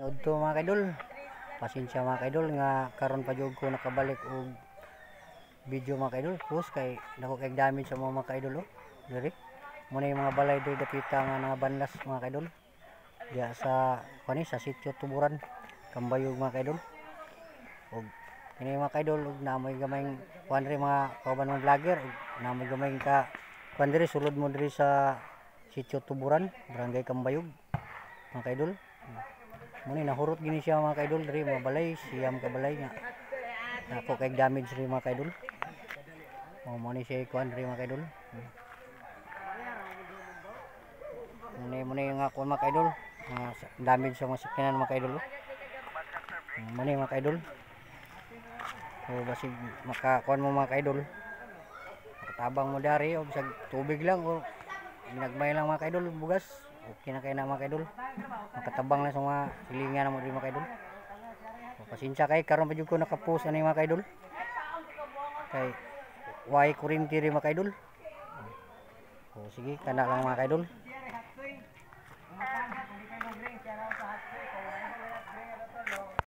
Udto mga kaidol. Pasensya mga kaidol nga karon pa jud ko nakabalik og video mga kaidol. Pus kay nako kay damage sa mga kaidol oh. Diri. Muna yung mga balay diri dapita nga mga banlas mga kaidol. Diya sa kani sa sitio Tuburan, Kambayog mga kaidol. Og kini mga kaidol og namoy gamay kuan ri mga kauban ng vlogger og namoy gamay ka kuan diri sulod mo diri sa sitio Tuburan, Barangay Kambayog mga kaidol. Muna nahurot gini siya mga kaidol diri mga balay, siyam ka balay nga nako kay damage ri mga kaidol. Mo ni siya kuan diri mga kaidol. Muna yung ako mga kaidol, damage sa mga sakyanan mga kaidol. Muna yung mga kaidol. O basig makakuan mo mga kaidol. Makatabang mo dari o bisag tubig lang o ginagmay lang mga kaidol bugas. Okay na kayo na mga kaidol. Makatabang na sa mga silingan mo rin mga kaidol. O, pasensya kay karon pa jud ko nakapost ani mga kaidol. Kay way kurinti rin mga kaidol. O sige kana lang mga kaidol.